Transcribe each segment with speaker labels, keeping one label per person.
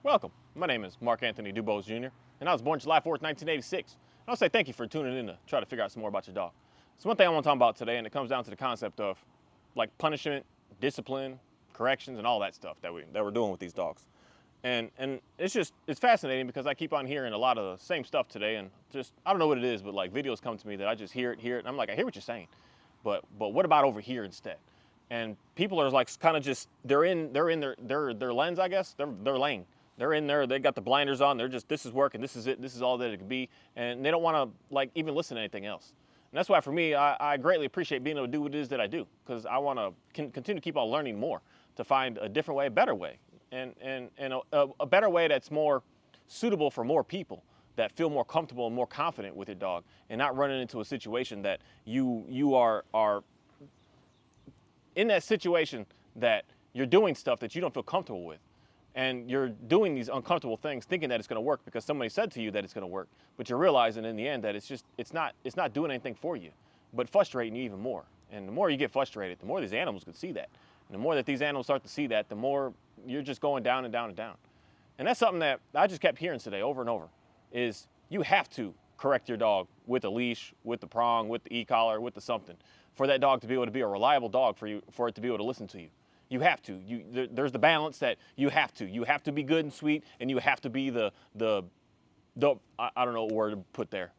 Speaker 1: Welcome. My name is Mark Anthony Dubose Jr., and I was born July 4th, 1986. And I'll say thank you for tuning in to try to figure out some more about your dog. So one thing I want to talk about today, and it comes down to the concept of like punishment, discipline, corrections, and all that stuff that we're doing with these dogs. And it's fascinating because I keep on hearing a lot of the same stuff today, and just I don't know what it is, but like videos come to me that I just hear it, and I'm like, I hear what you're saying, but what about over here instead? And people are like kind of just they're in their lens, I guess, their lane. They're in there, they got the blinders on, they're just, this is working, this is it, this is all that it could be, and they don't want to like even listen to anything else. And that's why for me, I greatly appreciate being able to do what it is that I do, because I want to continue to keep on learning more to find a different way, a better way, and a better way that's more suitable for more people that feel more comfortable and more confident with your dog, and not running into a situation that you are in that situation that you're doing stuff that you don't feel comfortable with. And you're doing these uncomfortable things thinking that it's going to work because somebody said to you that it's going to work, but you're realizing in the end that it's not doing anything for you, but frustrating you even more. And the more you get frustrated, the more these animals can see that. And the more that these animals start to see that, the more you're just going down and down and down. And that's something that I just kept hearing today over and over, is you have to correct your dog with a leash, with the prong, with the e-collar, with the something, for that dog to be able to be a reliable dog for you, for it to be able to listen to you. You have to. There's the balance that you have to. You have to be good and sweet, and you have to be the I don't know what word to put there,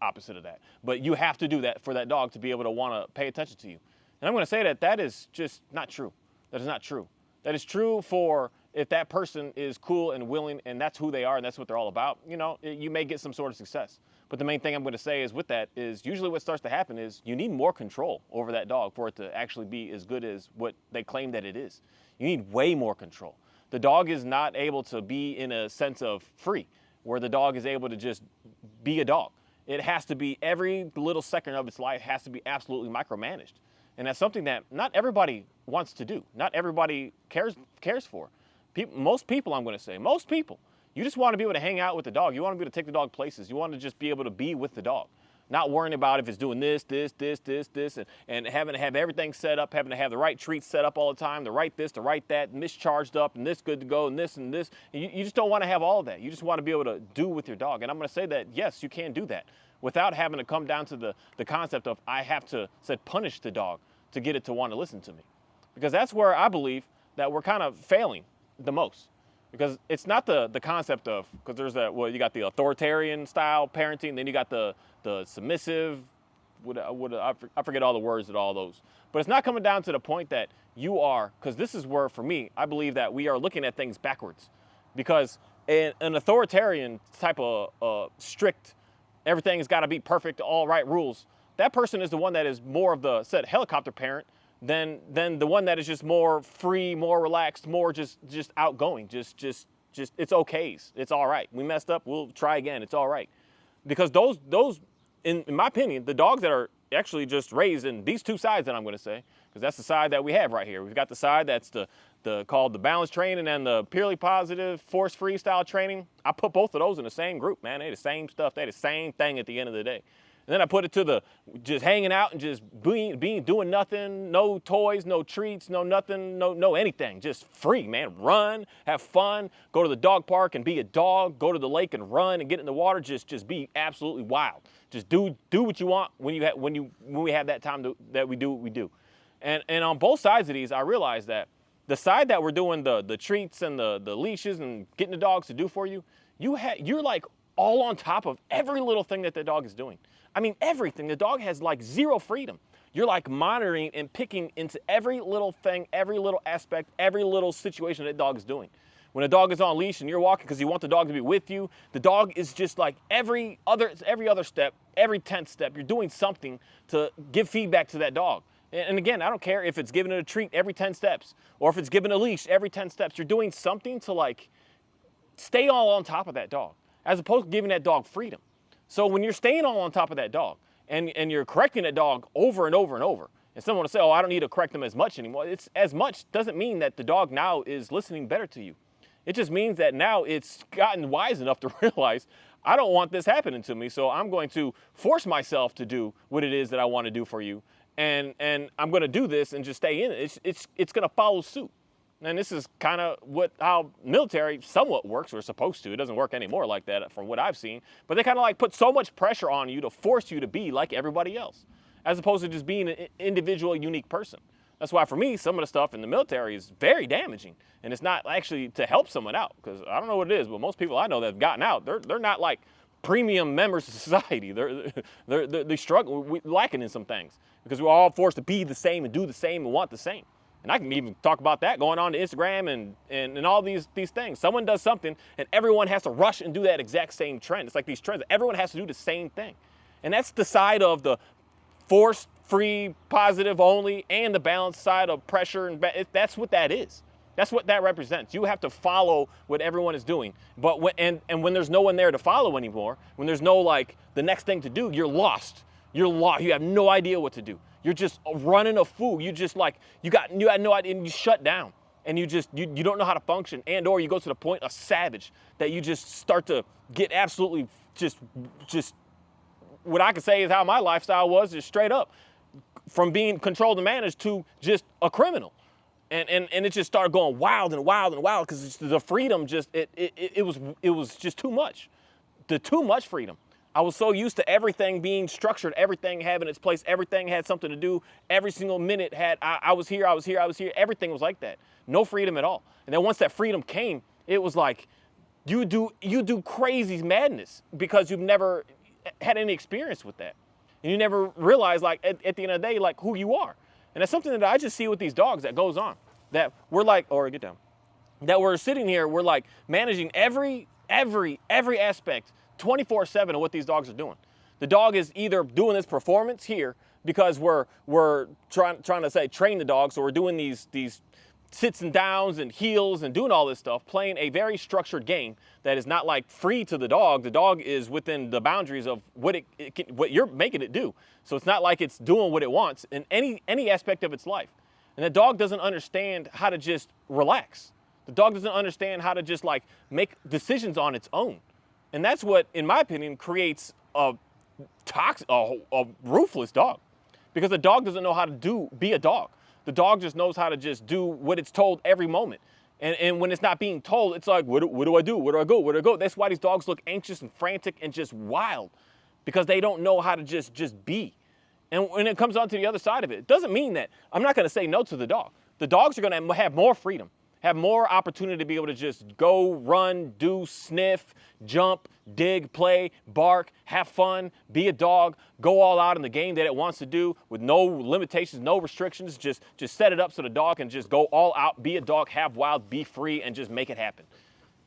Speaker 1: opposite of that. But you have to do that for that dog to be able to want to pay attention to you. And I'm going to say that that is just not true. That is not true. That is true for if that person is cool and willing, and that's who they are, and that's what they're all about. You know, you may get some sort of success. But the main thing I'm going to say is with that is usually what starts to happen is you need more control over that dog for it to actually be as good as what they claim that it is. You need way more control. The dog is not able to be in a sense of free, where the dog is able to just be a dog. It has to be, every little second of its life has to be absolutely micromanaged. And that's something that not everybody wants to do. Not everybody cares for. Most people, I'm going to say, most people, you just want to be able to hang out with the dog. You want to be able to take the dog places. You want to just be able to be with the dog. Not worrying about if it's doing this, and having to have everything set up, having to have the right treats set up all the time, the right this, the right that, and this charged up, and this good to go, and this and this. And you just don't want to have all of that. You just want to be able to do with your dog. And I'm going to say that, yes, you can do that without having to come down to the concept of I have to, punish the dog to get it to want to listen to me. Because that's where I believe that we're kind of failing the most. Because it's not the concept of, because there's that, well, you got the authoritarian style parenting, then you got the submissive, I forget all the words of all those. But it's not coming down to the point that you are, because this is where, for me, I believe that we are looking at things backwards. Because an authoritarian type of strict, everything's got to be perfect, all right rules, that person is the one that is more of the said helicopter parent than the one that is just more free, more relaxed, more just outgoing, just it's okays. It's all right. We messed up. We'll try again. It's all right. Because those in my opinion, the dogs that are actually just raised in these two sides that I'm going to say, because that's the side that we have right here. We've got the side that's the called the balance training and the purely positive force free style training. I put both of those in the same group, man. They the same stuff. They the same thing at the end of the day. And then I put it to the just hanging out and just doing nothing, no toys, no treats, no nothing, no anything, just free, man. Run, have fun, go to the dog park and be a dog, go to the lake and run and get in the water, just be absolutely wild. Just do what you want when we have that time that we do what we do. And on both sides of these, I realize that the side that we're doing the treats and the leashes and getting the dogs to do for you, you're like all on top of every little thing that the dog is doing. I mean, everything. The dog has like zero freedom. You're like monitoring and picking into every little thing, every little aspect, every little situation that dog is doing. When a dog is on leash and you're walking because you want the dog to be with you, the dog is just like every other step, every 10th step, you're doing something to give feedback to that dog. And again, I don't care if it's giving it a treat every 10 steps or if it's giving a leash every 10 steps. You're doing something to like stay all on top of that dog as opposed to giving that dog freedom. So when you're staying all on top of that dog and you're correcting that dog over and over and over, and someone will say, oh, I don't need to correct them as much anymore. It's as much doesn't mean that the dog now is listening better to you. It just means that now it's gotten wise enough to realize I don't want this happening to me. So I'm going to force myself to do what it is that I want to do for you. And I'm going to do this and just stay in it. It's going to follow suit. And this is kind of how military somewhat works, or supposed to. It doesn't work anymore like that from what I've seen. But they kind of like put so much pressure on you to force you to be like everybody else, as opposed to just being an individual, unique person. That's why for me, some of the stuff in the military is very damaging. And it's not actually to help someone out, because I don't know what it is, but most people I know that have gotten out, they're not like premium members of society. They struggle, we're lacking in some things, because we're all forced to be the same and do the same and want the same. And I can even talk about that going on to Instagram and all these things. Someone does something and everyone has to rush and do that exact same trend. It's like these trends, everyone has to do the same thing. And that's the side of the forced, free, positive only, and the balanced side of pressure. And that's what that is. That's what that represents. You have to follow what everyone is doing. But when there's no one there to follow anymore, when there's no like the next thing to do, you're lost. You're lost. You have no idea what to do. You're just running a fool. You just like, you had no idea, and you shut down. And you don't know how to function. And or you go to the point of savage, that you just start to get absolutely just what I could say is how my lifestyle was, just straight up. From being controlled and managed to just a criminal. And it just started going wild and wild and wild, because the freedom it was just too much. The too much freedom. I was so used to everything being structured, everything having its place, everything had something to do, every single minute I was here, everything was like that. No freedom at all. And then once that freedom came, it was like, you do crazy madness, because you've never had any experience with that. And you never realize, like, at the end of the day, like, who you are. And that's something that I just see with these dogs that goes on. That we're like, or get down. That we're sitting here, we're like managing every aspect 24/7 of what these dogs are doing. The dog is either doing this performance here because we're trying to say train the dog, so we're doing these sits and downs and heels and doing all this stuff, playing a very structured game that is not like free to the dog. The dog is within the boundaries of what you're making it do. So it's not like it's doing what it wants in any aspect of its life. And the dog doesn't understand how to just relax. The dog doesn't understand how to just like make decisions on its own. And that's what, in my opinion, creates a ruthless dog. Because the dog doesn't know how to be a dog. The dog just knows how to just do what it's told every moment. And when it's not being told, it's like, what do I do? Where do I go? Where do I go? That's why these dogs look anxious and frantic and just wild, because they don't know how to just be. And when it comes on to the other side of it, it doesn't mean that I'm not going to say no to the dog. The dogs are going to have more freedom, have more opportunity to be able to just go, run, do, sniff, jump, dig, play, bark, have fun, be a dog, go all out in the game that it wants to do with no limitations, no restrictions. Just set it up so the dog can just go all out, be a dog, have wild, be free, and just make it happen.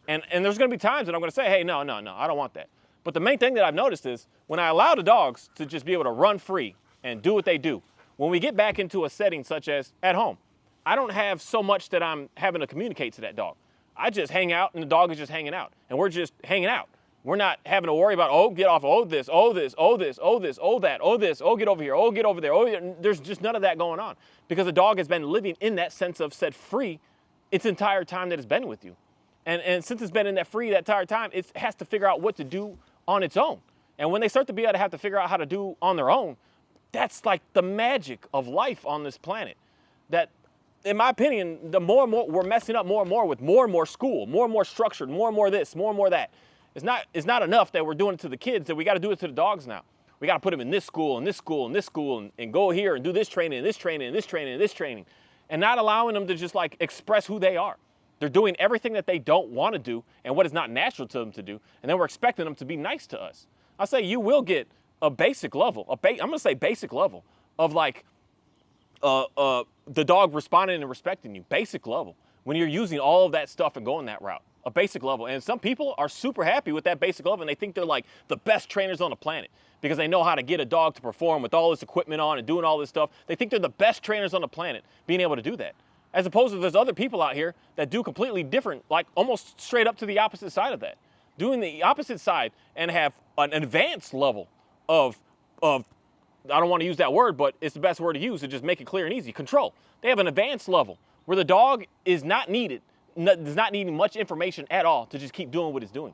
Speaker 1: And there's going to be times that I'm going to say, hey, no, I don't want that. But the main thing that I've noticed is when I allow the dogs to just be able to run free and do what they do, when we get back into a setting such as at home, I don't have so much that I'm having to communicate to that dog. I just hang out and the dog is just hanging out. And we're just hanging out. We're not having to worry about, oh, get off, oh, this, oh, this, oh, this, oh, this, oh, that, oh, this, oh, get over here, oh, get over there. Oh, there's just none of that going on, because the dog has been living in that sense of set free its entire time that it's been with you. And since it's been in that free that entire time, it has to figure out what to do on its own. And when they start to be able to have to figure out how to do on their own, that's like the magic of life on this planet. That, in my opinion, the more and more we're messing up more and more school, more and more structured, more and more this, more and more that. It's not enough that we're doing it to the kids, that we got to do it to the dogs now. We got to put them in this school and this school and this school and go here and do this training and this training and this training and this training, and not allowing them to just like express who they are. They're doing everything that they don't want to do and what is not natural to them to do, and then we're expecting them to be nice to us. I say you will get a basic level, I'm going to say basic level of like the dog responding and respecting you, basic level, when you're using all of that stuff and going that route. A basic level. And some people are super happy with that basic level, and they think they're like the best trainers on the planet because they know how to get a dog to perform with all this equipment on and doing all this stuff. They think they're the best trainers on the planet being able to do that. As opposed to there's other people out here that do completely different, like almost straight up to the opposite side of that. Doing the opposite side and have an advanced level of I don't want to use that word, but it's the best word to use to just make it clear and easy. Control. They have an advanced level where the dog is not needed. Does not need much information at all to just keep doing what it's doing.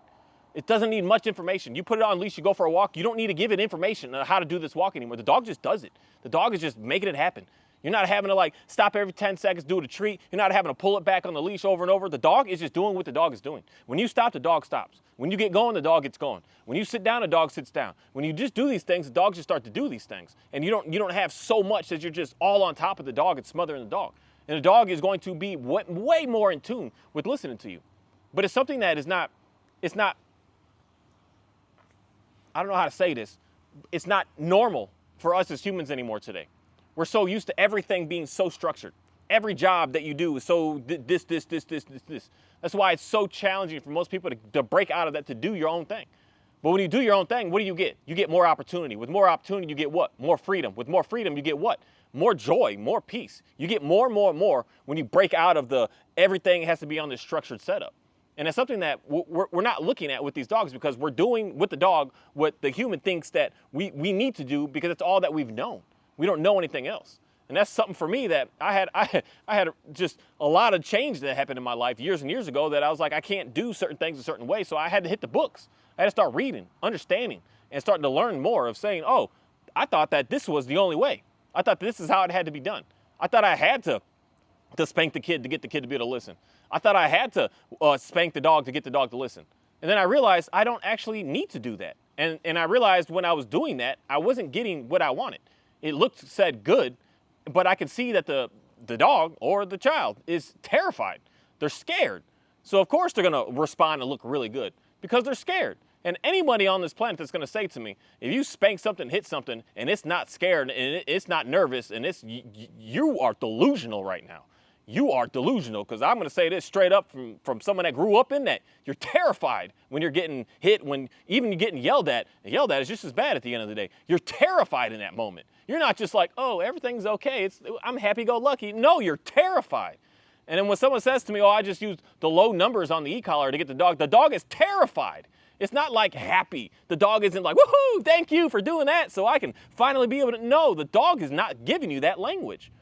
Speaker 1: It doesn't need much information. You put it on leash, you go for a walk, you don't need to give it information on how to do this walk anymore. The dog just does it. The dog is just making it happen. You're not having to like stop every 10 seconds, do it a treat. You're not having to pull it back on the leash over and over. The dog is just doing what the dog is doing. When you stop, the dog stops. When you get going, the dog gets going. When you sit down, the dog sits down. When you just do these things, the dogs just start to do these things. And you don't have so much that you're just all on top of the dog and smothering the dog. And the dog is going to be way more in tune with listening to you. But it's something that it's not, I don't know how to say this. It's not normal for us as humans anymore today. We're so used to everything being so structured. Every job that you do is so this. That's why it's so challenging for most people to break out of that, to do your own thing. But when you do your own thing, what do you get? You get more opportunity. With more opportunity, you get what? More freedom. With more freedom, you get what? More joy, more peace. You get more and more and more when you break out of the everything has to be on this structured setup. And it's something that we're not looking at with these dogs, because we're doing with the dog what the human thinks that we need to do, because it's all that we've known. We don't know anything else. And that's something for me that I had just a lot of change that happened in my life years and years ago, that I was like, I can't do certain things a certain way. So I had to hit the books. I had to start reading, understanding, and starting to learn more of saying, oh, I thought that this was the only way. I thought this is how it had to be done. I thought I had to spank the kid to get the kid to be able to listen. I thought I had to spank the dog to get the dog to listen. And then I realized I don't actually need to do that. And I realized when I was doing that, I wasn't getting what I wanted. It said good, but I could see that the dog or the child is terrified. They're scared. So of course they're gonna respond and look really good, because they're scared. And anybody on this planet that's gonna say to me, if you spank something, hit something, and it's not scared, and it's not nervous, and you are delusional right now. You are delusional, because I'm going to say this straight up from someone that grew up in that. You're terrified when you're getting hit, when even you're getting yelled at. And yelled at is just as bad at the end of the day. You're terrified in that moment. You're not just like, oh, everything's okay, I'm happy-go-lucky. No, you're terrified. And then when someone says to me, oh, I just used the low numbers on the e-collar to get the dog is terrified. It's not like happy. The dog isn't like, woohoo, thank you for doing that so I can finally be able to. No, the dog is not giving you that language.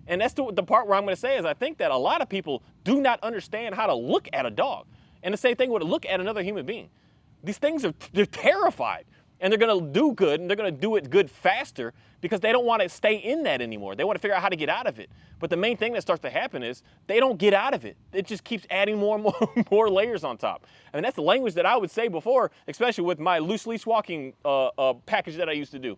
Speaker 1: And that's the part where I'm going to say is I think that a lot of people do not understand how to look at a dog. And the same thing would look at another human being. These things they're terrified. And they're going to do good, and they're going to do it good faster, because they don't want to stay in that anymore. They want to figure out how to get out of it. But the main thing that starts to happen is they don't get out of it. It just keeps adding more and more layers on top. I mean, that's the language that I would say before, especially with my loose leash walking package that I used to do.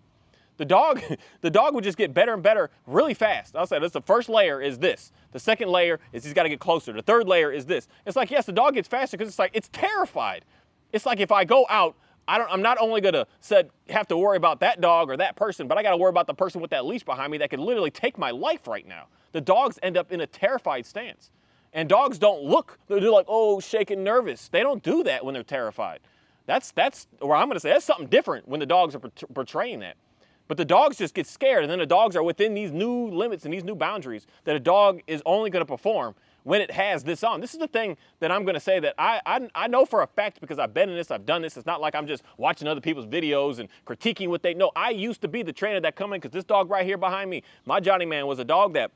Speaker 1: The dog would just get better and better really fast. I'll say this: the first layer is this. The second layer is he's got to get closer. The third layer is this. It's like, yes, the dog gets faster because it's terrified. It's like if I go out, I'm not only gonna have to worry about that dog or that person, but I got to worry about the person with that leash behind me that could literally take my life right now. The dogs end up in a terrified stance, and dogs don't look. They're like, oh, shaking, nervous. They don't do that when they're terrified. That's where I'm gonna say that's something different when the dogs are portraying that. But the dogs just get scared, and then the dogs are within these new limits and these new boundaries that a dog is only going to perform when it has this on. This is the thing that I'm going to say that I know for a fact, because I've been in this, I've done this. It's not like I'm just watching other people's videos and critiquing what they know. I used to be the trainer that come in, because this dog right here behind me, my Johnny Man, was a dog that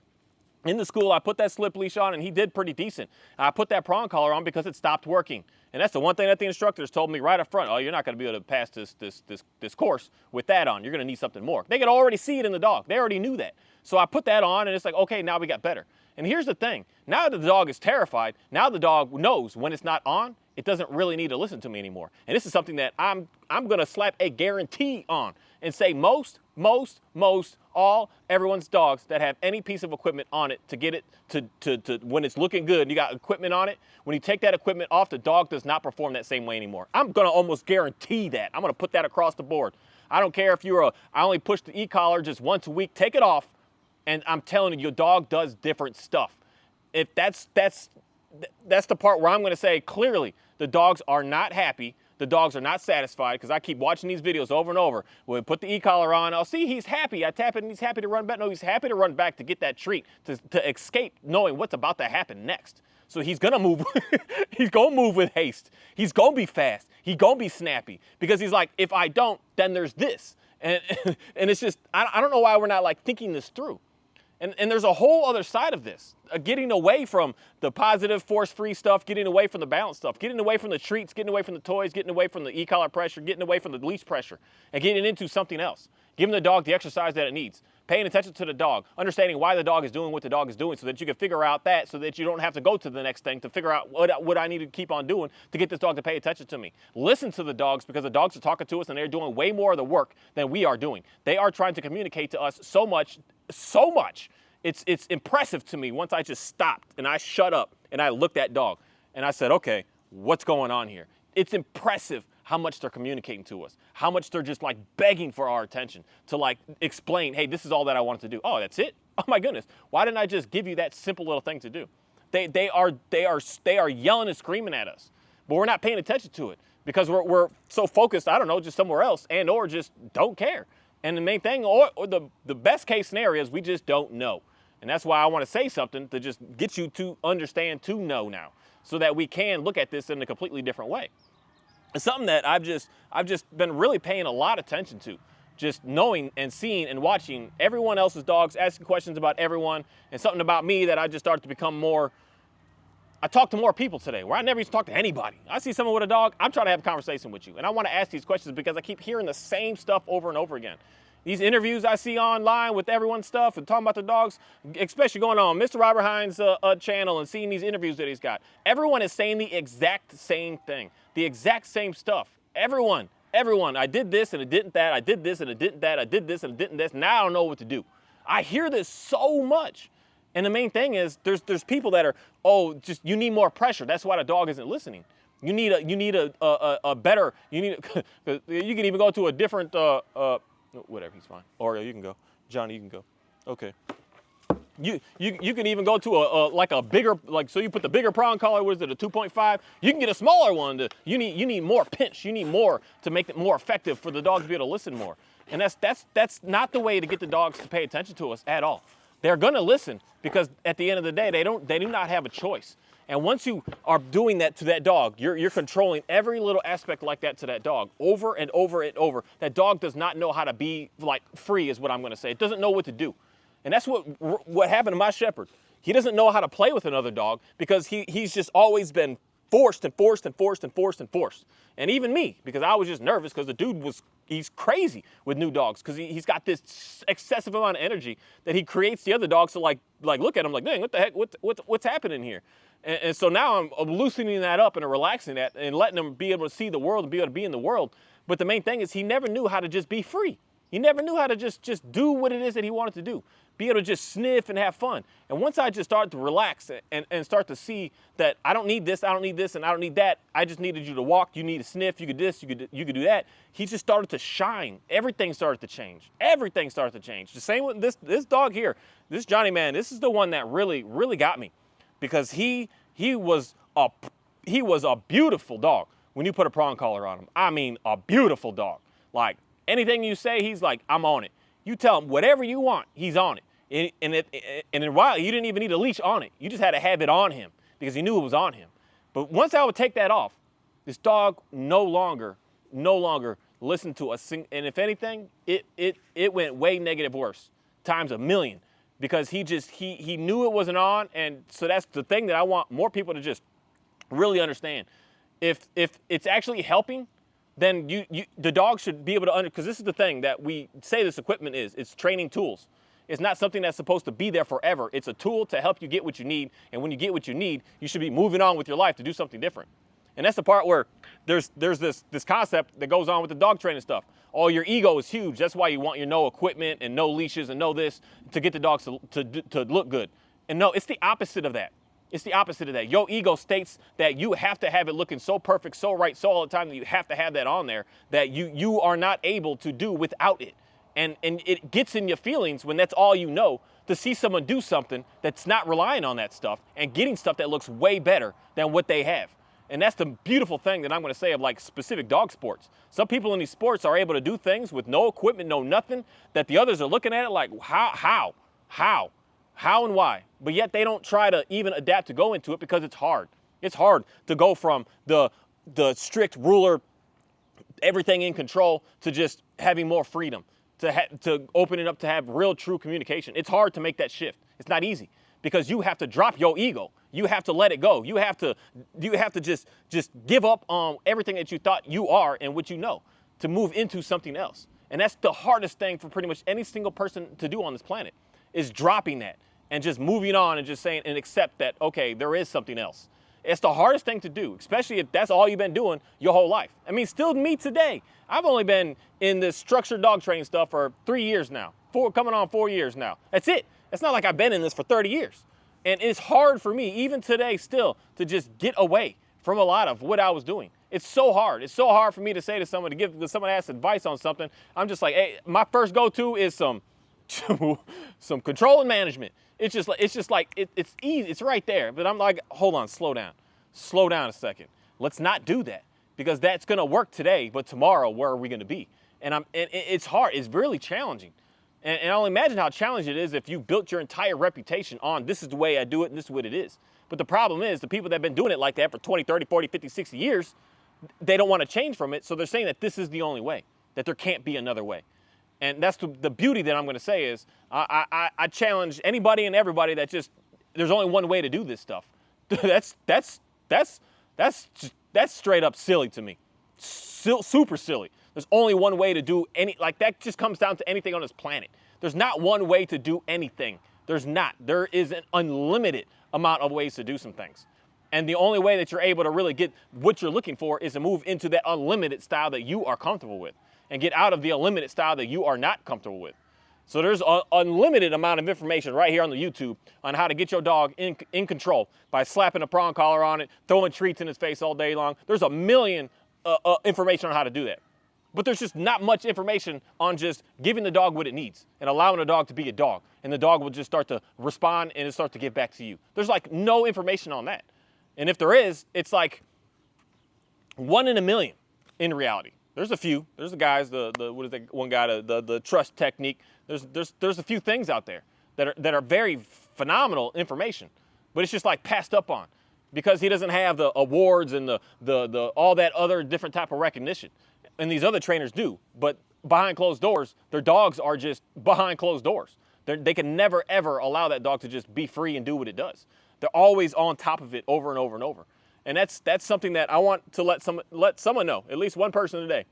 Speaker 1: in the school I put that slip leash on, and he did pretty decent. I put that prong collar on because it stopped working. And that's the one thing that the instructors told me right up front. Oh, you're not going to be able to pass this course with that on. You're going to need something more. They could already see it in the dog. They already knew that. So I put that on, and it's like, okay, now we got better. And here's the thing. Now that the dog is terrified, now the dog knows when it's not on, it doesn't really need to listen to me anymore. And this is something that I'm going to slap a guarantee on and say most, everyone's dogs that have any piece of equipment on it to get it to when it's looking good and you got equipment on it, when you take that equipment off, the dog does not perform that same way anymore. I'm going to almost guarantee that. I'm going to put that across the board. I don't care if I only push the e-collar just once a week, take it off, and I'm telling you, your dog does different stuff. If that's the part where I'm going to say clearly the dogs are not happy. The dogs are not satisfied, because I keep watching these videos over and over. When we put the e-collar on, I'll see he's happy. I tap it and he's happy to run back. No, he's happy to run back to get that treat, to escape knowing what's about to happen next. So he's going to move. He's going to move with haste. He's going to be fast. He's going to be snappy, because he's like, if I don't, then there's this. And it's just, I don't know why we're not like thinking this through. And there's a whole other side of this, getting away from the positive force-free stuff, getting away from the balanced stuff, getting away from the treats, getting away from the toys, getting away from the e-collar pressure, getting away from the leash pressure, and getting into something else. Giving the dog the exercise that it needs. paying attention to the dog, understanding why the dog is doing what the dog is doing so that you can figure out that, so that you don't have to go to the next thing to figure out what I need to keep on doing to get this dog to pay attention to me. Listen to the dogs, because the dogs are talking to us and they're doing way more of the work than we are doing. They are trying to communicate to us so much. It's impressive to me once I just stopped and I shut up and I looked at dog and I said, okay, what's going on here? It's impressive how much they're communicating to us, how much they're just like begging for our attention to like explain, hey, this is all that I wanted to do. Oh, that's it? Oh my goodness. Why didn't I just give you that simple little thing to do? They are yelling and screaming at us, but we're not paying attention to it because we're so focused, I don't know, just somewhere else, and or just don't care. And the main thing, or the best case scenario is we just don't know. And that's why I want to say something to just get you to understand, to know now, so that we can look at this in a completely different way. It's something that I've just been really paying a lot of attention to, just knowing and seeing and watching everyone else's dogs, asking questions about everyone, and something about me that I just started to become more. I talk to more people today, where I never used to talk to anybody. I see someone with a dog, I'm trying to have a conversation with you, and I want to ask these questions because I keep hearing the same stuff over and over again. These interviews I see online with everyone's stuff and talking about the dogs, especially going on Mr. Robert Hines' channel and seeing these interviews that he's got. Everyone is saying the exact same thing, the exact same stuff. Everyone, I did this and it didn't that, I did this and it didn't that, I did this and it didn't this, now I don't know what to do. I hear this so much. And the main thing is there's people that are, oh, just you need more pressure. That's why the dog isn't listening. You need a better, you can even go to a different, whatever, he's fine. Oreo, you can go. Johnny, you can go. Okay. You can even go to a bigger, so you put the bigger prong collar, what is it, a 2.5? You can get a smaller one. You need more pinch. You need more to make it more effective for the dog to be able to listen more. And that's not the way to get the dogs to pay attention to us at all. They're gonna listen because at the end of the day, they do not have a choice. And once you are doing that to that dog, you're controlling every little aspect like that to that dog over and over and over. That dog does not know how to be like free is what I'm gonna say. It doesn't know what to do. And that's what happened to my shepherd. He doesn't know how to play with another dog because he's just always been forced and forced and forced and forced and forced. And even me, because I was just nervous because the dude he's crazy with new dogs because he's got this excessive amount of energy that he creates the other dogs to like look at him like, dang, what the heck, what's happening here? And so now I'm loosening that up and relaxing that and letting him be able to see the world and be able to be in the world. But the main thing is he never knew how to just be free. He never knew how to just do what it is that he wanted to do. Be able to just sniff and have fun. And once I just started to relax and start to see that I don't need this, and I don't need that. I just needed you to walk. You need to sniff. You could this. You could do that. He just started to shine. Everything started to change. Everything started to change. The same with this dog here. This Johnny man. This is the one that really got me, because he was a beautiful dog when you put a prong collar on him. I mean, a beautiful dog. Like anything you say, he's like, I'm on it. You tell him whatever you want, he's on it. And in a while, you didn't even need a leash on it. You just had to have it on him because you knew it was on him. But once I would take that off, this dog no longer listened to us. And if anything, it went way negative worse, times a million, because he knew it wasn't on. And so that's the thing that I want more people to just really understand. If it's actually helping, then the dog should be able to because this is the thing that we say this equipment is. It's training tools. It's not something that's supposed to be there forever. It's a tool to help you get what you need. And when you get what you need, you should be moving on with your life to do something different. And that's the part where there's this concept that goes on with the dog training stuff. Oh, your ego is huge. That's why you want your no equipment and no leashes and no this to get the dogs to look good. And no, it's the opposite of that. It's the opposite of that. Your ego states that you have to have it looking so perfect, so right, so all the time that you have to have that on there that you are not able to do without it. And it gets in your feelings when that's all you know, to see someone do something that's not relying on that stuff and getting stuff that looks way better than what they have. And that's the beautiful thing that I'm going to say of like specific dog sports. Some people in these sports are able to do things with no equipment, no nothing, that the others are looking at it like, how and why? But yet they don't try to even adapt to go into it because it's hard. It's hard to go from the strict ruler, everything in control, to just having more freedom. To open it up to have real, true communication. It's hard to make that shift. It's not easy because you have to drop your ego. You have to let it go. You have to just give up on everything that you thought you are and what you know to move into something else. And that's the hardest thing for pretty much any single person to do on this planet, is dropping that and just moving on and just saying and accept that, okay, there is something else. It's the hardest thing to do, especially if that's all you've been doing your whole life. I mean, still me today. I've only been in this structured dog training stuff for 3 years now, coming on 4 years now. That's it. It's not like I've been in this for 30 years. And it's hard for me, even today still, to just get away from a lot of what I was doing. It's so hard. It's so hard for me to say to someone, when someone asks advice on something, I'm just like, hey, my first go-to is some control and management. It's just like it's easy. It's right there. But I'm like, hold on, slow down a second. Let's not do that, because that's gonna work today, but tomorrow, where are we gonna be? And it's hard. It's really challenging. And I'll imagine how challenging it is if you built your entire reputation on this is the way I do it and this is what it is. But the problem is the people that have been doing it like that for 20, 30, 40, 50, 60 years, they don't want to change from it. So they're saying that this is the only way, that there can't be another way. And that's the beauty that I'm going to say is I challenge anybody and everybody that just, there's only one way to do this stuff. That's straight up silly to me. Super silly. There's only one way to do that just comes down to anything on this planet. There's not one way to do anything. There's not. There is an unlimited amount of ways to do some things. And the only way that you're able to really get what you're looking for is to move into that unlimited style that you are comfortable with and get out of the unlimited style that you are not comfortable with. So there's an unlimited amount of information right here on the YouTube on how to get your dog in control by slapping a prong collar on it, throwing treats in his face all day long. There's a million information on how to do that. But there's just not much information on just giving the dog what it needs and allowing the dog to be a dog. And the dog will just start to respond and it start to give back to you. There's like no information on that. And if there is, it's like 1 in a million in reality. There's a few. There's the guys, what is that one guy, the trust technique. There's a few things out there that are very phenomenal information, but it's just like passed up on because he doesn't have the awards and the all that other different type of recognition. And these other trainers do, but behind closed doors, their dogs are just behind closed doors. They can never ever allow that dog to just be free and do what it does. They're always on top of it over and over and over. And that's something that I want to let someone know, at least one person today,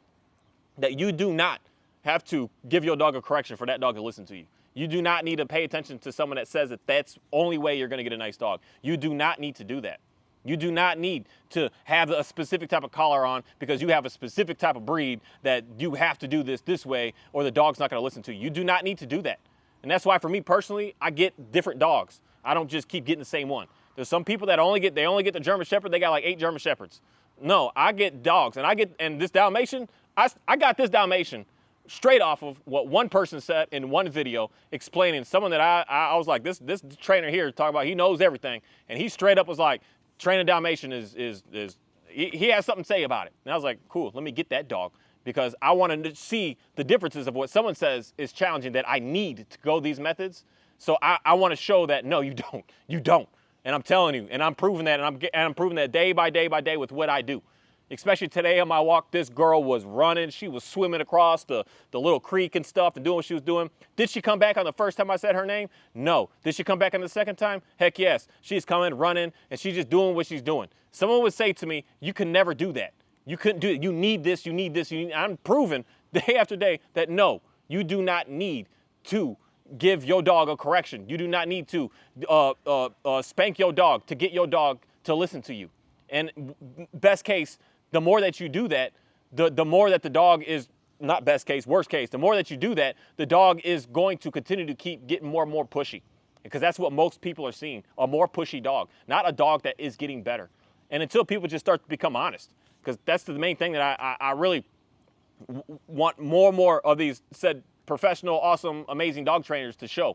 Speaker 1: that you do not have to give your dog a correction for that dog to listen to you. You do not need to pay attention to someone that says that that's the only way you're going to get a nice dog. You do not need to do that. You do not need to have a specific type of collar on because you have a specific type of breed that you have to do this way or the dog's not going to listen to you. You do not need to do that. And that's why for me personally, I get different dogs. I don't just keep getting the same one. There's some people that only get the German Shepherd. They got like 8 German Shepherds. No, I get dogs, and this Dalmatian, I got this Dalmatian straight off of what one person said in one video explaining someone that I was like, this trainer here talking about he knows everything, and he straight up was like, training Dalmatian he has something to say about it. And I was like, cool, let me get that dog because I want to see the differences of what someone says is challenging that I need to go these methods. So I want to show that, no, you don't. And I'm telling you, and I'm proving that, and I'm proving that day by day by day with what I do. Especially today on my walk, this girl was running. She was swimming across the little creek and stuff and doing what she was doing. Did she come back on the first time I said her name? No. Did she come back on the second time? Heck yes. She's coming, running, and she's just doing what she's doing. Someone would say to me, you can never do that. You couldn't do it. You need this, you need this. I'm proving day after day that no, you do not need to give your dog a correction. You do not need to spank your dog to get your dog to listen to you. And best case, the more that you do that, the more that the dog is, not best case, worst case, the more that you do that, the dog is going to continue to keep getting more and more pushy. Because that's what most people are seeing, a more pushy dog, not a dog that is getting better. And until people just start to become honest, because that's the main thing that I really want more and more of these said professional, awesome, amazing dog trainers to show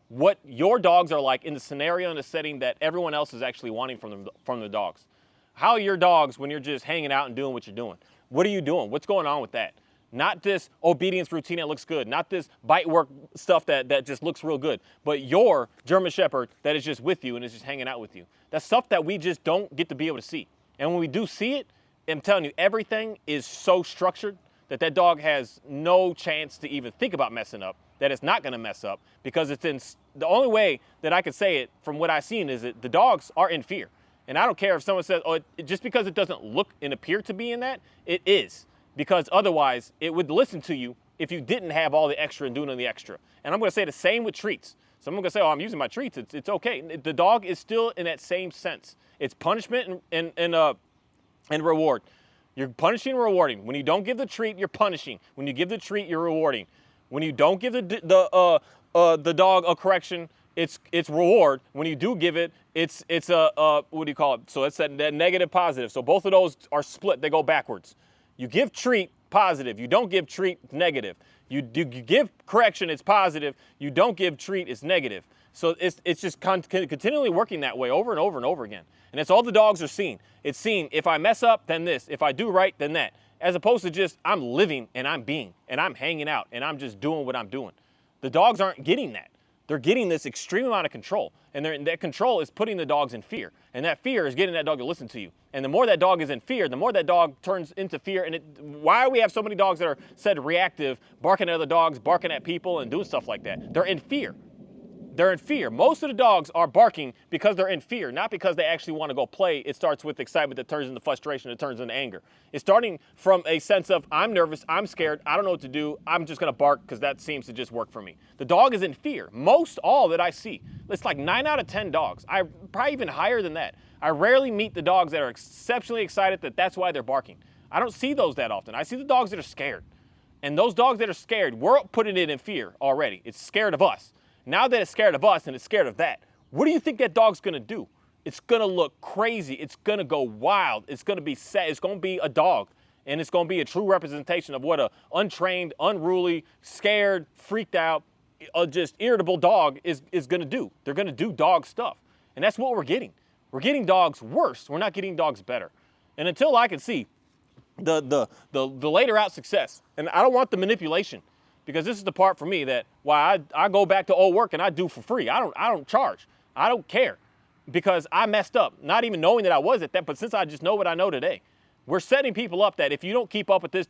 Speaker 1: what your dogs are like in the scenario and the setting that everyone else is actually wanting from the dogs. How are your dogs when you're just hanging out and doing what you're doing? What are you doing? What's going on with that? Not this obedience routine that looks good, not this bite work stuff that just looks real good, but your German Shepherd that is just with you and is just hanging out with you. That's stuff that we just don't get to be able to see. And when we do see it, I'm telling you, everything is so structured that dog has no chance to even think about messing up, that it's not going to mess up because it's in, the only way that I could say it from what I've seen is that the dogs are in fear. And I don't care if someone says, oh, just because it doesn't look and appear to be in that, it is. Because otherwise, it would listen to you if you didn't have all the extra and doing the extra. And I'm going to say the same with treats. Someone going to say, oh, I'm using my treats. It's okay. The dog is still in that same sense. It's punishment and reward. You're punishing and rewarding. When you don't give the treat, you're punishing. When you give the treat, you're rewarding. When you don't give the dog a correction, it's reward. When you do give it, it's a what do you call it? So it's that negative positive. So both of those are split. They go backwards. You give treat, positive. You don't give treat, negative. You give correction, it's positive. You don't give treat, it's negative. So it's just continually working that way over and over and over again. And that's all the dogs are seeing. It's seeing if I mess up, then this. If I do right, then that. As opposed to just I'm living and I'm being and I'm hanging out and I'm just doing what I'm doing. The dogs aren't getting that. They're getting this extreme amount of control. And that control is putting the dogs in fear. And that fear is getting that dog to listen to you. And the more that dog is in fear, the more that dog turns into fear. And why do we have so many dogs that are said reactive, barking at other dogs, barking at people, and doing stuff like that? They're in fear. They're in fear. Most of the dogs are barking because they're in fear, not because they actually want to go play. It starts with excitement that turns into frustration, that turns into anger. It's starting from a sense of, I'm nervous, I'm scared, I don't know what to do, I'm just going to bark because that seems to just work for me. The dog is in fear. All that I see. It's like 9 out of 10 dogs. Probably even higher than that. I rarely meet the dogs that are exceptionally excited that's why they're barking. I don't see those that often. I see the dogs that are scared. And those dogs that are scared, we're putting it in fear already. It's scared of us. Now that it's scared of us and it's scared of that, what do you think that dog's going to do? It's going to look crazy. It's going to go wild. It's going to be sad. It's going to be a dog. And it's going to be a true representation of what a untrained, unruly, scared, freaked out, just irritable dog is going to do. They're going to do dog stuff. And that's what we're getting. We're getting dogs worse. We're not getting dogs better. And until I can see the later out success, and I don't want the manipulation, because this is the part for me that why I go back to old work and I do for free. I don't charge. I don't care because I messed up, not even knowing that I was at that. But since I just know what I know today, we're setting people up that if you don't keep up with this,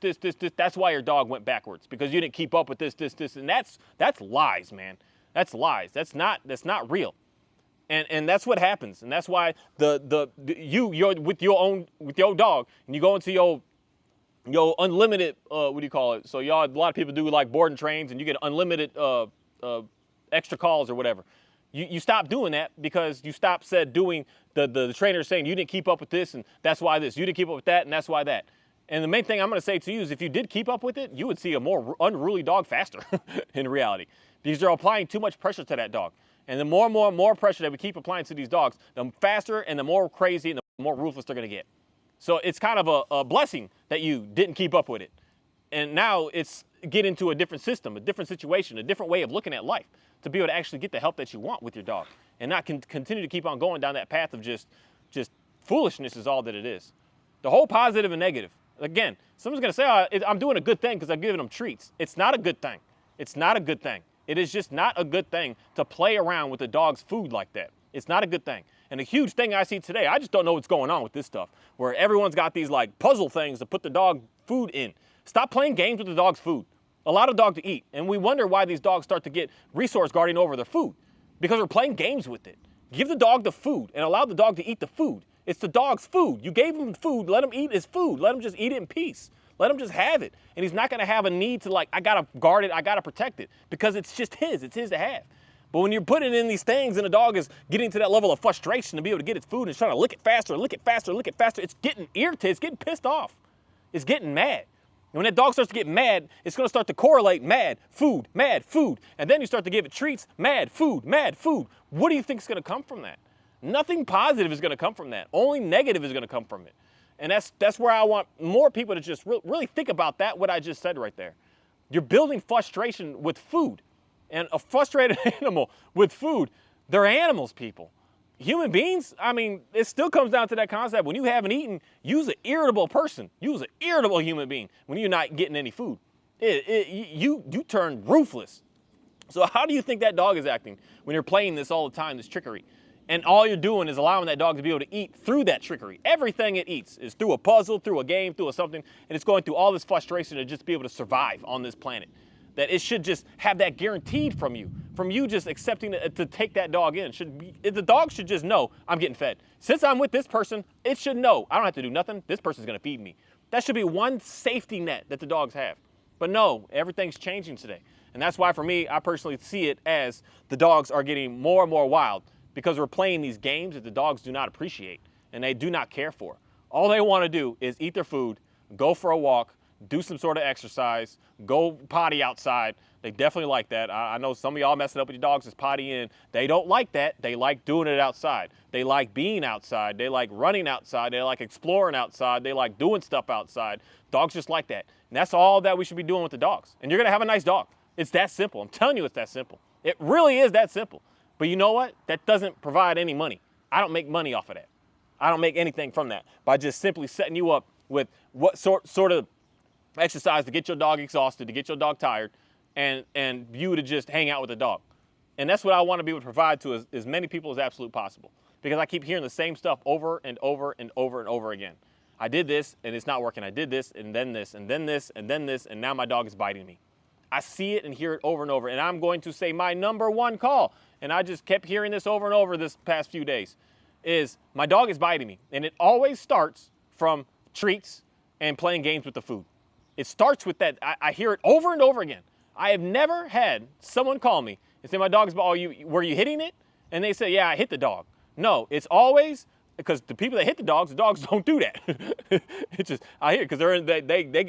Speaker 1: that's why your dog went backwards because you didn't keep up with this, and that's lies, man. That's lies. That's not real. And that's what happens. And that's why you're with your own dog and you go into your unlimited, what do you call it? So a lot of people do like boarding trains and you get unlimited extra calls or whatever. You stop doing that because you stop doing the trainer saying you didn't keep up with this and that's why this. You didn't keep up with that and that's why that. And the main thing I'm going to say to you is if you did keep up with it, you would see a more unruly dog faster in reality because they're applying too much pressure to that dog. And the more pressure that we keep applying to these dogs, the faster and the more crazy and the more ruthless they're going to get. So it's kind of a blessing that you didn't keep up with it. And now it's get into a different system, a different situation, a different way of looking at life to be able to actually get the help that you want with your dog and not continue to keep on going down that path of just foolishness is all that it is. The whole positive and negative. Again, someone's going to say, oh, I'm doing a good thing because I'm giving them treats. It's not a good thing. It's not a good thing. It is just not a good thing to play around with the dog's food like that. It's not a good thing. And a huge thing I see today, I just don't know what's going on with this stuff, where everyone's got these like puzzle things to put the dog food in. Stop playing games with the dog's food. Allow the dog to eat. And we wonder why these dogs start to get resource guarding over their food, because we're playing games with it. Give the dog the food and allow the dog to eat the food. It's the dog's food. You gave him food. Let him eat his food. Let him just eat it in peace. Let him just have it. And he's not going to have a need to I got to guard it. I got to protect it because it's just his. It's his to have. But when you're putting in these things and the dog is getting to that level of frustration to be able to get its food and it's trying to lick it faster, it's getting irritated, it's getting pissed off. It's getting mad. And when that dog starts to get mad, it's going to start to correlate mad, food. And then you start to give it treats, mad, food. What do you think is going to come from that? Nothing positive is going to come from that. Only negative is going to come from it. And that's where I want more people to just really think about that, what I just said right there. You're building frustration with food. And a frustrated animal with food, they're animals, people. Human beings, I mean, it still comes down to that concept. When you haven't eaten, use an irritable person. Use an irritable human being when you're not getting any food. You turn ruthless. So how do you think that dog is acting when you're playing this all the time, this trickery? And all you're doing is allowing that dog to be able to eat through that trickery. Everything it eats is through a puzzle, through a game, through something, and it's going through all this frustration to just be able to survive on this planet. That it should just have that guaranteed from you just accepting to take that dog in. The dog should just know I'm getting fed. Since I'm with this person, it should know I don't have to do nothing. This person's going to feed me. That should be one safety net that the dogs have. But no, everything's changing today. And that's why for me, I personally see it as the dogs are getting more and more wild because we're playing these games that the dogs do not appreciate and they do not care for. All they want to do is eat their food, go for a walk, do some sort of exercise, go potty outside. They definitely like that. I know some of y'all messing up with your dogs is potty in. They don't like that. They like doing it outside. They like being outside. They like running outside. They like exploring outside. They like doing stuff outside. Dogs just like that. And that's all that we should be doing with the dogs. And you're going to have a nice dog. It's that simple. I'm telling you it's that simple. It really is that simple. But you know what? That doesn't provide any money. I don't make money off of that. I don't make anything from that by just simply setting you up with what sort of exercise to get your dog exhausted, to get your dog tired, and you to just hang out with the dog. And that's what I want to be able to provide to as many people as absolutely possible. Because I keep hearing the same stuff over and over and over and over again. I did this and it's not working. I did this and then this and then this and then this and now my dog is biting me. I see it and hear it over and over. And I'm going to say my number one call, and I just kept hearing this over and over this past few days, is my dog is biting me. And it always starts from treats and playing games with the food. It starts with that. I hear it over and over again. I have never had someone call me and say, my dog's, were you hitting it? And they say, yeah, I hit the dog. No, it's always, because the people that hit the dogs don't do that. It's just, I hear it because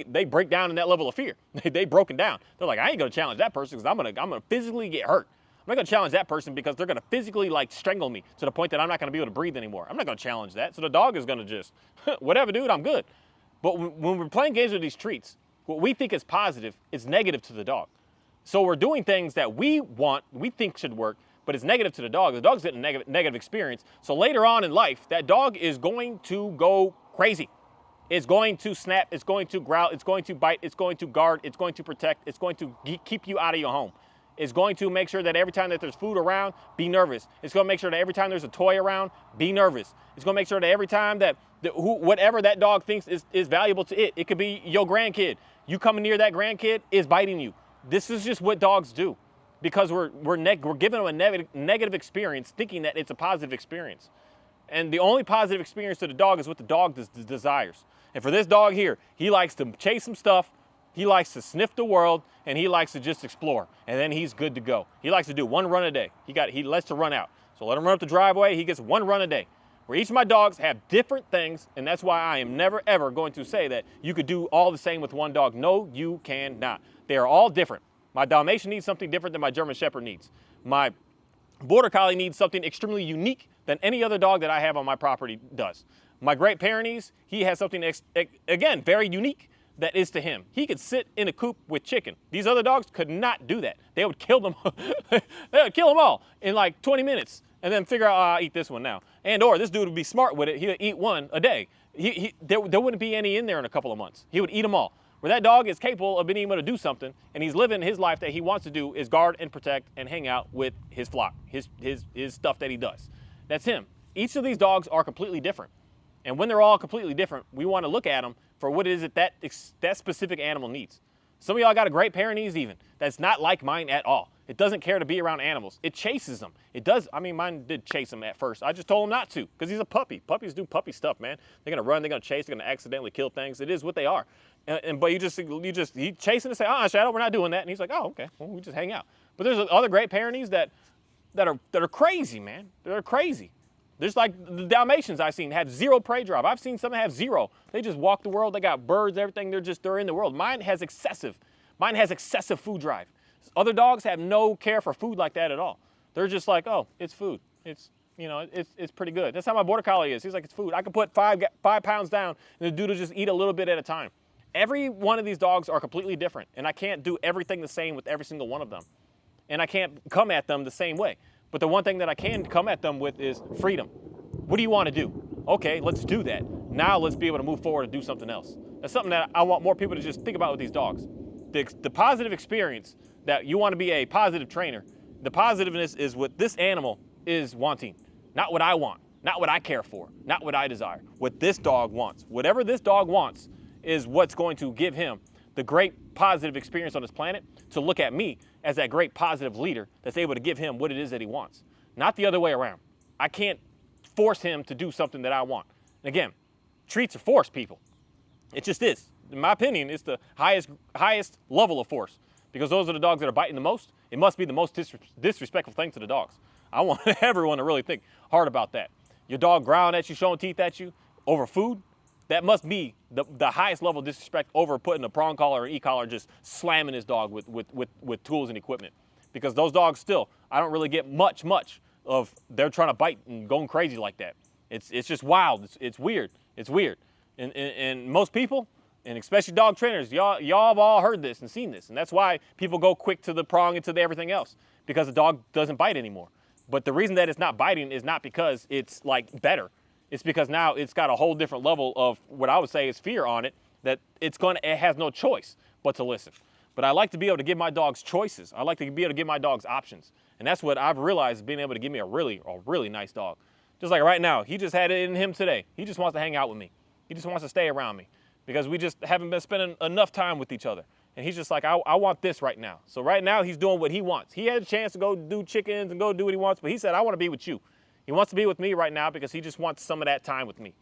Speaker 1: they break down in that level of fear. They broken down. They're like, I ain't gonna challenge that person because I'm gonna physically get hurt. I'm not gonna challenge that person because they're gonna physically like strangle me to the point that I'm not gonna be able to breathe anymore. I'm not gonna challenge that. So the dog is gonna just, whatever, dude, I'm good. But when we're playing games with these treats, what we think is positive is negative to the dog. So we're doing things that we think should work, but it's negative to the dog. The dog's getting a negative experience. So later on in life, that dog is going to go crazy. It's going to snap, it's going to growl, it's going to bite, it's going to guard, it's going to protect, it's going to keep you out of your home. It's going to make sure that every time that there's food around, be nervous. It's going to make sure that every time there's a toy around, be nervous. It's going to make sure that every time that whatever that dog thinks is valuable to it, it could be your grandkid. You coming near that grandkid is biting you. This is just what dogs do because we're giving them a negative experience thinking that it's a positive experience. And the only positive experience to the dog is what the dog desires. And for this dog here, he likes to chase some stuff. He likes to sniff the world, and he likes to just explore, and then he's good to go. He likes to do one run a day. He lets to run out. So let him run up the driveway. He gets one run a day. Where each of my dogs have different things, and that's why I am never, ever going to say that you could do all the same with one dog. No, you cannot. They are all different. My Dalmatian needs something different than my German Shepherd needs. My Border Collie needs something extremely unique than any other dog that I have on my property does. My Great Pyrenees, he has something, again, very unique that is to him. He could sit in a coop with chicken. These other dogs could not do that. They would kill them. They would kill them all in like 20 minutes and then figure out, oh, I'll eat this one now. And or this dude would be smart with it. He would eat one a day. There wouldn't be any in there in a couple of months. He would eat them all. Where that dog is capable of being able to do something and he's living his life that he wants to do is guard and protect and hang out with his flock, his stuff that he does. That's him. Each of these dogs are completely different. And when they're all completely different, we want to look at them for what it is that specific animal needs. Some of y'all got a Great Pyrenees even that's not like mine at all. It doesn't care to be around animals. It chases them. It does. I mean, mine did chase him at first. I just told him not to because he's a puppy. Puppies do puppy stuff, man. They're gonna run. They're gonna chase. They're gonna accidentally kill things. It is what they are. But he chasing and say, Shadow, we're not doing that. And he's like, oh, okay. Well, we just hang out. But there's other Great Pyrenees that are crazy, man. They're crazy. There's like the Dalmatians I've seen have zero prey drive. I've seen some that have zero. They just walk the world. They got birds, everything. They're in the world. Mine has excessive food drive. Other dogs have no care for food like that at all. They're just like, oh, it's food. It's pretty good. That's how my Border Collie is. He's like, it's food. I can put 5 pounds down and the dude will just eat a little bit at a time. Every one of these dogs are completely different, and I can't do everything the same with every single one of them. And I can't come at them the same way. But the one thing that I can come at them with is freedom. What do you want to do? Okay, let's do that. Now let's be able to move forward and do something else. That's something that I want more people to just think about with these dogs. The positive experience that you want to be a positive trainer, the positiveness is what this animal is wanting, not what I want, not what I care for, not what I desire, what this dog wants. Whatever this dog wants is what's going to give him the great positive experience on this planet to look at me as that great positive leader that's able to give him what it is that he wants, not the other way around. I can't force him to do something that I want. And again, treats are forced, people. It just is. in my opinion, it's the highest level of force, because those are the dogs that are biting the most. It must be the most disrespectful thing to the dogs. I want everyone to really think hard about that. Your dog growling at you, showing teeth at you over food, that must be the highest level of disrespect over putting a prong collar or e-collar, just slamming his dog with tools and equipment. Because those dogs still, I don't really get much of they're trying to bite and going crazy like that. It's just wild. It's weird. It's weird. And most people, and especially dog trainers, y'all have all heard this and seen this. And that's why people go quick to the prong and to the everything else, because the dog doesn't bite anymore. But the reason that it's not biting is not because it's like better. It's because now it's got a whole different level of what I would say is fear on it, that it has no choice but to listen. But I like to be able to give my dogs choices. I like to be able to give my dogs options. And that's what I've realized, being able to give me a really nice dog. Just like right now, he just had it in him today. He just wants to hang out with me. He just wants to stay around me because we just haven't been spending enough time with each other. And he's just like, I want this right now. So right now he's doing what he wants. He had a chance to go do chickens and go do what he wants, but he said, I want to be with you. He wants to be with me right now because he just wants some of that time with me.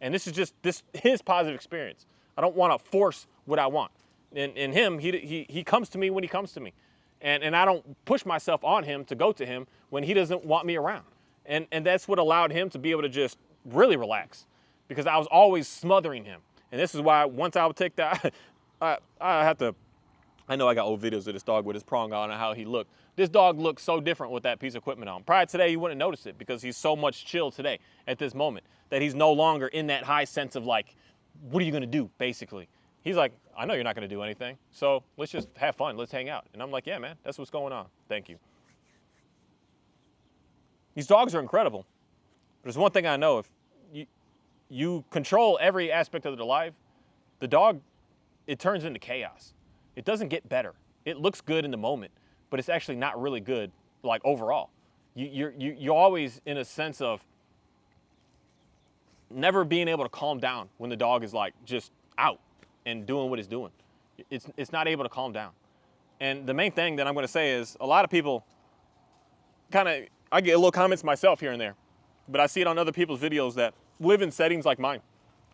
Speaker 1: And this is just his positive experience. I don't want to force what I want. And him, he comes to me when he comes to me. And I don't push myself on him to go to him when he doesn't want me around. And that's what allowed him to be able to just really relax, because I was always smothering him. And this is why once I would take that, I know I got old videos of this dog with his prong on and how he looked. This dog looks so different with that piece of equipment on. Prior to today, you wouldn't notice it because he's so much chill today at this moment that he's no longer in that high sense of like, what are you gonna do, basically? He's like, I know you're not gonna do anything, so let's just have fun, let's hang out. And I'm like, yeah, man, that's what's going on, thank you. These dogs are incredible. There's one thing I know, if you control every aspect of their life, the dog, it turns into chaos. It doesn't get better. It looks good in the moment, but it's actually not really good, like overall. You're always in a sense of never being able to calm down when the dog is like just out and doing what it's doing. It's not able to calm down. And the main thing that I'm gonna say is a lot of people I get little comments myself here and there, but I see it on other people's videos that live in settings like mine.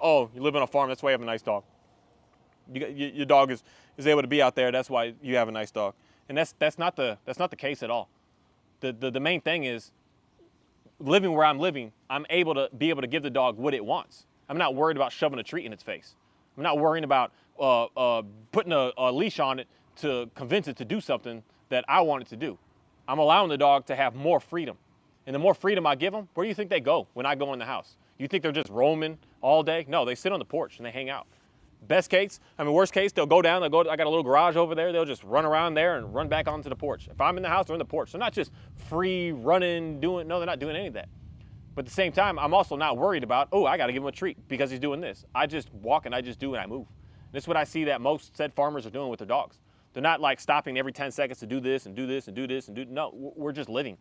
Speaker 1: Oh, you live on a farm, that's why you have a nice dog. Your dog is able to be out there, that's why you have a nice dog. And that's not the case at all. The main thing is, living where I'm living, I'm able to give the dog what it wants. I'm not worried about shoving a treat in its face. I'm not worrying about putting a leash on it to convince it to do something that I want it to do. I'm allowing the dog to have more freedom. And the more freedom I give them, where do you think they go when I go in the house? You think they're just roaming all day? No, they sit on the porch and they hang out. Worst case, they'll go down, I got a little garage over there, they'll just run around there and run back onto the porch. If I'm in the house, they're in the porch. They're not just free running, no, they're not doing any of that. But at the same time, I'm also not worried about, oh, I gotta give him a treat because he's doing this. I just walk and I just do and I move. And this is what I see that most said farmers are doing with their dogs. They're not like stopping every 10 seconds to do this and do this and do this and do, no, we're just living.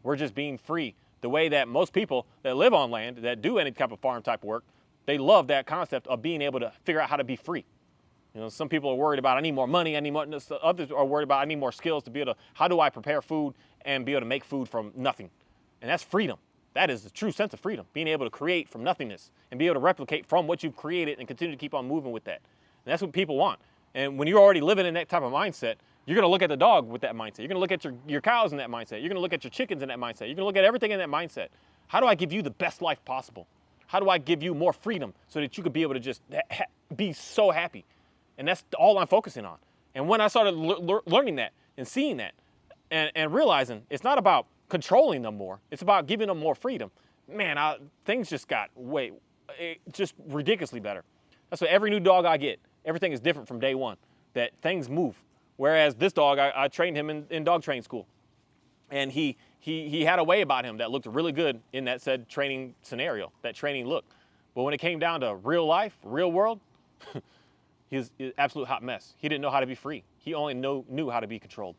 Speaker 1: We're just being free. The way that most people that live on land, that do any type of farm type of work, they love that concept of being able to figure out how to be free. You know, some people are worried about, I need more money, others are worried about, I need more skills to be able to, how do I prepare food and be able to make food from nothing? And that's freedom. That is the true sense of freedom, being able to create from nothingness and be able to replicate from what you've created and continue to keep on moving with that. And that's what people want. And when you're already living in that type of mindset, you're gonna look at the dog with that mindset. You're gonna look at your cows in that mindset. You're gonna look at your chickens in that mindset. You're gonna look at everything in that mindset. How do I give you the best life possible? How do I give you more freedom so that you could be able to just be so happy? And that's all I'm focusing on. And when I started learning that and seeing that and realizing it's not about controlling them more, it's about giving them more freedom, man, things just got just ridiculously better. That's what every new dog I get, everything is different from day one, that things move. Whereas this dog, I trained him in dog training school. And he had a way about him that looked really good in that said training scenario, that training look. But when it came down to real life, real world, he was an absolute hot mess. He didn't know how to be free. He only knew how to be controlled.